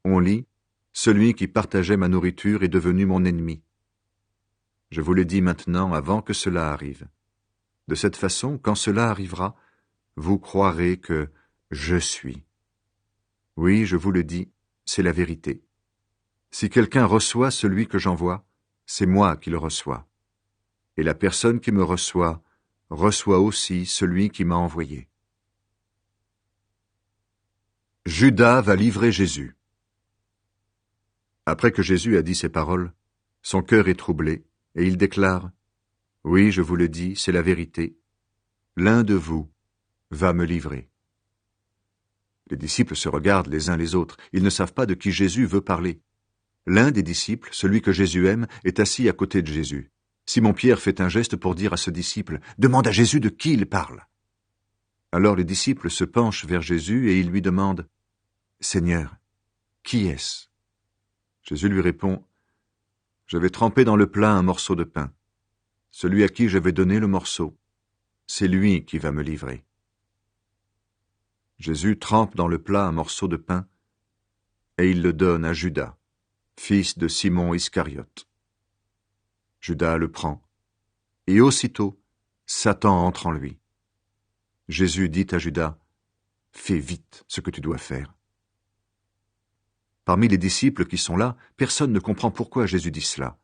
On lit « Celui qui partageait ma nourriture est devenu mon ennemi ». Je vous le dis maintenant avant que cela arrive. De cette façon, quand cela arrivera, vous croirez que je suis. Oui, je vous le dis, c'est la vérité. Si quelqu'un reçoit celui que j'envoie, c'est moi qui le reçois. Et la personne qui me reçoit aussi celui qui m'a envoyé. Judas va livrer Jésus. Après que Jésus a dit ces paroles, son cœur est troublé, et il déclare « Oui, je vous le dis, c'est la vérité. L'un de vous va me livrer. » Les disciples se regardent les uns les autres. Ils ne savent pas de qui Jésus veut parler. L'un des disciples, celui que Jésus aime, est assis à côté de Jésus. Simon-Pierre fait un geste pour dire à ce disciple « Demande à Jésus de qui il parle. » Alors les disciples se penchent vers Jésus et ils lui demandent « Seigneur, qui est-ce » Jésus lui répond « Je vais tremper dans le plat un morceau de pain. Celui à qui je vais donner le morceau, c'est lui qui va me livrer. » Jésus trempe dans le plat un morceau de pain et il le donne à Judas, fils de Simon Iscariote. Judas le prend, et aussitôt, Satan entre en lui. Jésus dit à Judas, « Fais vite ce que tu dois faire. » Parmi les disciples qui sont là, personne ne comprend pourquoi Jésus dit cela.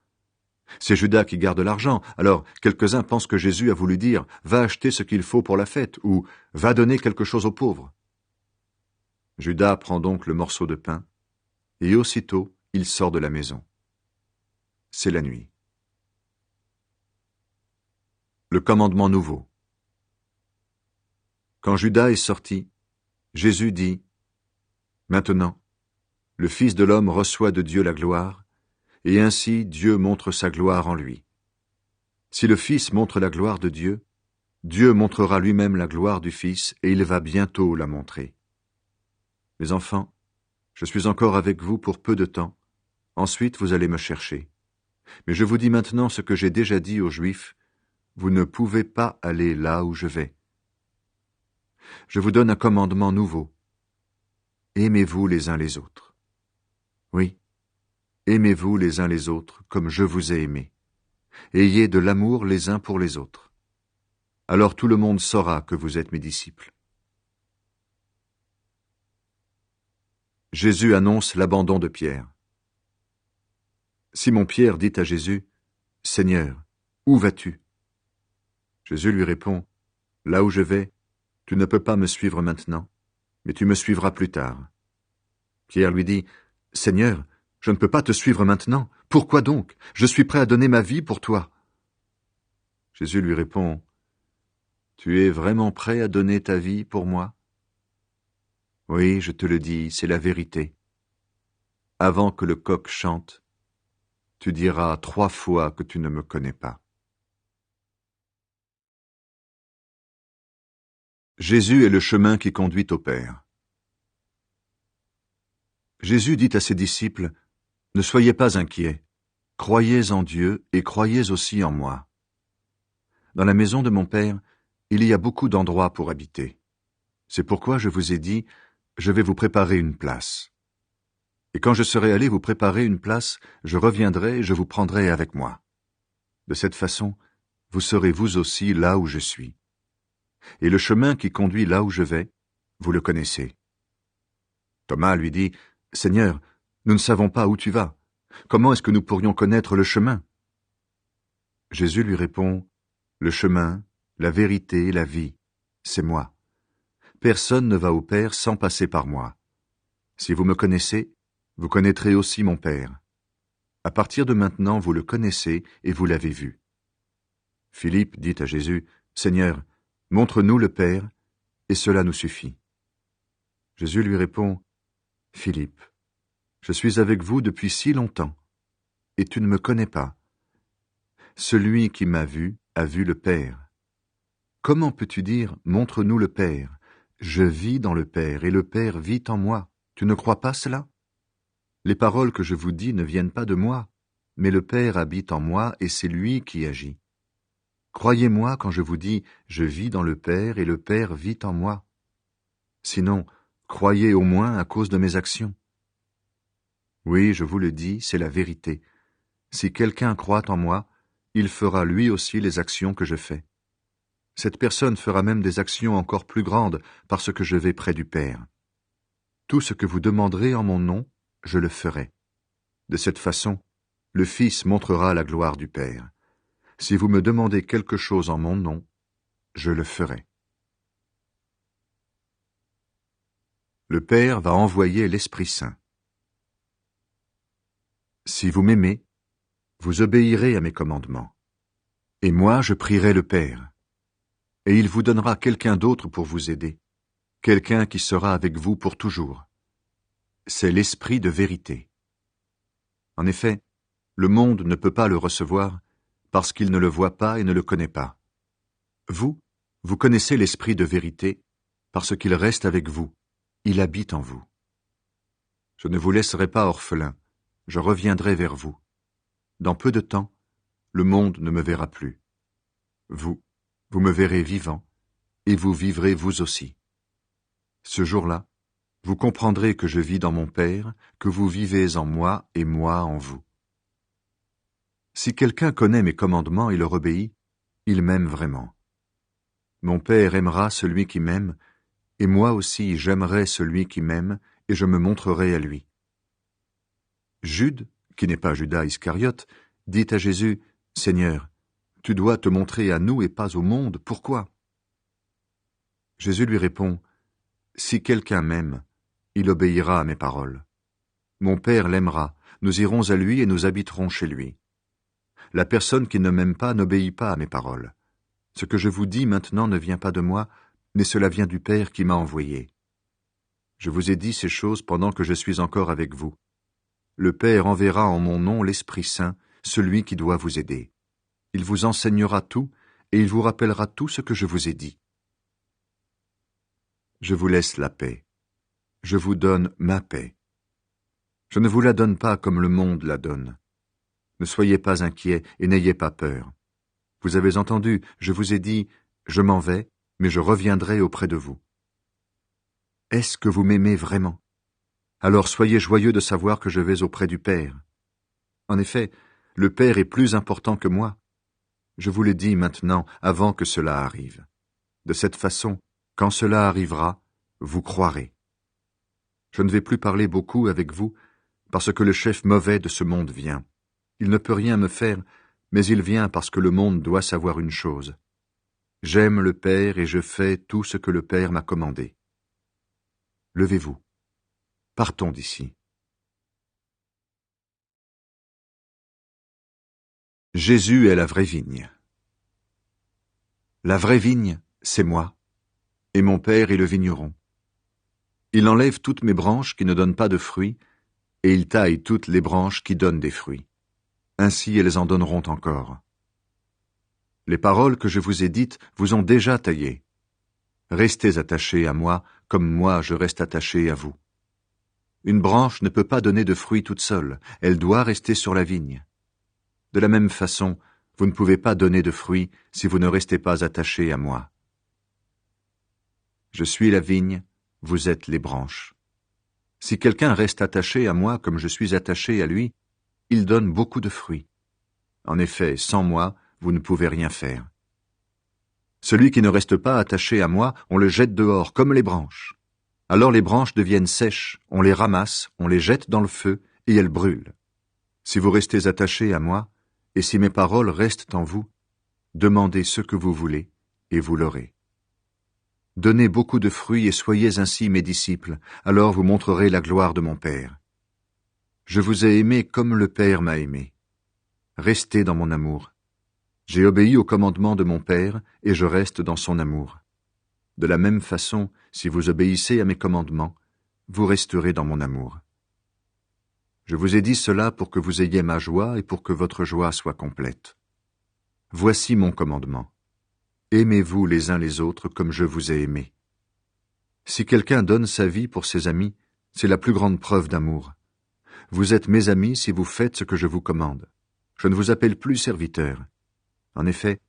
C'est Judas qui garde l'argent, alors quelques-uns pensent que Jésus a voulu dire « Va acheter ce qu'il faut pour la fête » ou « Va donner quelque chose aux pauvres ». Judas prend donc le morceau de pain, et aussitôt il sort de la maison. C'est la nuit. Le commandement nouveau. Quand Judas est sorti, Jésus dit « Maintenant, le Fils de l'homme reçoit de Dieu la gloire, et ainsi Dieu montre sa gloire en lui. Si le Fils montre la gloire de Dieu, Dieu montrera lui-même la gloire du Fils, et il va bientôt la montrer. Mes enfants, je suis encore avec vous pour peu de temps, ensuite vous allez me chercher. Mais je vous dis maintenant ce que j'ai déjà dit aux Juifs, vous ne pouvez pas aller là où je vais. Je vous donne un commandement nouveau. Aimez-vous les uns les autres. Oui, aimez-vous les uns les autres comme je vous ai aimés. Ayez de l'amour les uns pour les autres. Alors tout le monde saura que vous êtes mes disciples. Jésus annonce l'abandon de Pierre. Simon-Pierre dit à Jésus, « Seigneur, où vas-tu » Jésus lui répond, « Là où je vais, tu ne peux pas me suivre maintenant, mais tu me suivras plus tard. » Pierre lui dit, « Seigneur, je ne peux pas te suivre maintenant. Pourquoi donc? Je suis prêt à donner ma vie pour toi. » Jésus lui répond, « Tu es vraiment prêt à donner ta vie pour moi? Oui, je te le dis, c'est la vérité. Avant que le coq chante, tu diras 3 fois que tu ne me connais pas. » Jésus est le chemin qui conduit au Père. Jésus dit à ses disciples, « Ne soyez pas inquiets, croyez en Dieu et croyez aussi en moi. Dans la maison de mon Père, il y a beaucoup d'endroits pour habiter. C'est pourquoi je vous ai dit, je vais vous préparer une place. Et quand je serai allé vous préparer une place, je reviendrai et je vous prendrai avec moi. De cette façon, vous serez vous aussi là où je suis. Et le chemin qui conduit là où je vais, vous le connaissez. » Thomas lui dit, « Seigneur, nous ne savons pas où tu vas. Comment est-ce que nous pourrions connaître le chemin ?» Jésus lui répond, « Le chemin, la vérité, la vie, c'est moi. Personne ne va au Père sans passer par moi. Si vous me connaissez, vous connaîtrez aussi mon Père. À partir de maintenant, vous le connaissez et vous l'avez vu. » Philippe dit à Jésus, « Seigneur, montre-nous le Père, et cela nous suffit. » Jésus lui répond, « Philippe, je suis avec vous depuis si longtemps, et tu ne me connais pas. Celui qui m'a vu a vu le Père. Comment peux-tu dire, montre-nous le Père? Je vis dans le Père, et le Père vit en moi. Tu ne crois pas cela? Les paroles que je vous dis ne viennent pas de moi, mais le Père habite en moi, et c'est lui qui agit. Croyez-moi quand je vous dis, je vis dans le Père, et le Père vit en moi. Sinon, croyez au moins à cause de mes actions. Oui, je vous le dis, c'est la vérité. Si quelqu'un croit en moi, il fera lui aussi les actions que je fais. Cette personne fera même des actions encore plus grandes parce que je vais près du Père. Tout ce que vous demanderez en mon nom, je le ferai. De cette façon, le Fils montrera la gloire du Père. Si vous me demandez quelque chose en mon nom, je le ferai. Le Père va envoyer l'Esprit Saint. Si vous m'aimez, vous obéirez à mes commandements. Et moi, je prierai le Père. Et il vous donnera quelqu'un d'autre pour vous aider, quelqu'un qui sera avec vous pour toujours. C'est l'Esprit de vérité. En effet, le monde ne peut pas le recevoir parce qu'il ne le voit pas et ne le connaît pas. Vous, vous connaissez l'Esprit de vérité parce qu'il reste avec vous, il habite en vous. Je ne vous laisserai pas orphelin, je reviendrai vers vous. Dans peu de temps, le monde ne me verra plus. Vous, vous me verrez vivant, et vous vivrez vous aussi. Ce jour-là, vous comprendrez que je vis dans mon Père, que vous vivez en moi et moi en vous. Si quelqu'un connaît mes commandements et leur obéit, il m'aime vraiment. Mon Père aimera celui qui m'aime, et moi aussi j'aimerai celui qui m'aime, et je me montrerai à lui. Jude, qui n'est pas Judas Iscariote, dit à Jésus, « Seigneur, tu dois te montrer à nous et pas au monde, pourquoi ?» Jésus lui répond, « Si quelqu'un m'aime, il obéira à mes paroles. Mon Père l'aimera, nous irons à lui et nous habiterons chez lui. La personne qui ne m'aime pas n'obéit pas à mes paroles. Ce que je vous dis maintenant ne vient pas de moi, mais cela vient du Père qui m'a envoyé. Je vous ai dit ces choses pendant que je suis encore avec vous. Le Père enverra en mon nom l'Esprit Saint, celui qui doit vous aider. Il vous enseignera tout, et il vous rappellera tout ce que je vous ai dit. Je vous laisse la paix. Je vous donne ma paix. Je ne vous la donne pas comme le monde la donne. Ne soyez pas inquiets et n'ayez pas peur. Vous avez entendu, je vous ai dit, je m'en vais, mais je reviendrai auprès de vous. Est-ce que vous m'aimez vraiment? Alors soyez joyeux de savoir que je vais auprès du Père. En effet, le Père est plus important que moi. Je vous le dis maintenant, avant que cela arrive. De cette façon, quand cela arrivera, vous croirez. Je ne vais plus parler beaucoup avec vous, parce que le chef mauvais de ce monde vient. Il ne peut rien me faire, mais il vient parce que le monde doit savoir une chose. J'aime le Père et je fais tout ce que le Père m'a commandé. Levez-vous. Partons d'ici. Jésus est la vraie vigne. La vraie vigne, c'est moi, et mon Père est le vigneron. Il enlève toutes mes branches qui ne donnent pas de fruits, et il taille toutes les branches qui donnent des fruits. Ainsi elles en donneront encore. Les paroles que je vous ai dites vous ont déjà taillé. Restez attachés à moi, comme moi je reste attaché à vous. Une branche ne peut pas donner de fruits toute seule, elle doit rester sur la vigne. De la même façon, vous ne pouvez pas donner de fruits si vous ne restez pas attachés à moi. Je suis la vigne, vous êtes les branches. Si quelqu'un reste attaché à moi comme je suis attaché à lui, il donne beaucoup de fruits. En effet, sans moi, vous ne pouvez rien faire. Celui qui ne reste pas attaché à moi, on le jette dehors comme les branches. Alors les branches deviennent sèches, on les ramasse, on les jette dans le feu, et elles brûlent. Si vous restez attachés à moi, et si mes paroles restent en vous, demandez ce que vous voulez, et vous l'aurez. Donnez beaucoup de fruits et soyez ainsi mes disciples, alors vous montrerez la gloire de mon Père. Je vous ai aimé comme le Père m'a aimé. Restez dans mon amour. J'ai obéi au commandement de mon Père, et je reste dans son amour. De la même façon, si vous obéissez à mes commandements, vous resterez dans mon amour. Je vous ai dit cela pour que vous ayez ma joie et pour que votre joie soit complète. Voici mon commandement. Aimez-vous les uns les autres comme je vous ai aimés. Si quelqu'un donne sa vie pour ses amis, c'est la plus grande preuve d'amour. Vous êtes mes amis si vous faites ce que je vous commande. Je ne vous appelle plus serviteur. En effet,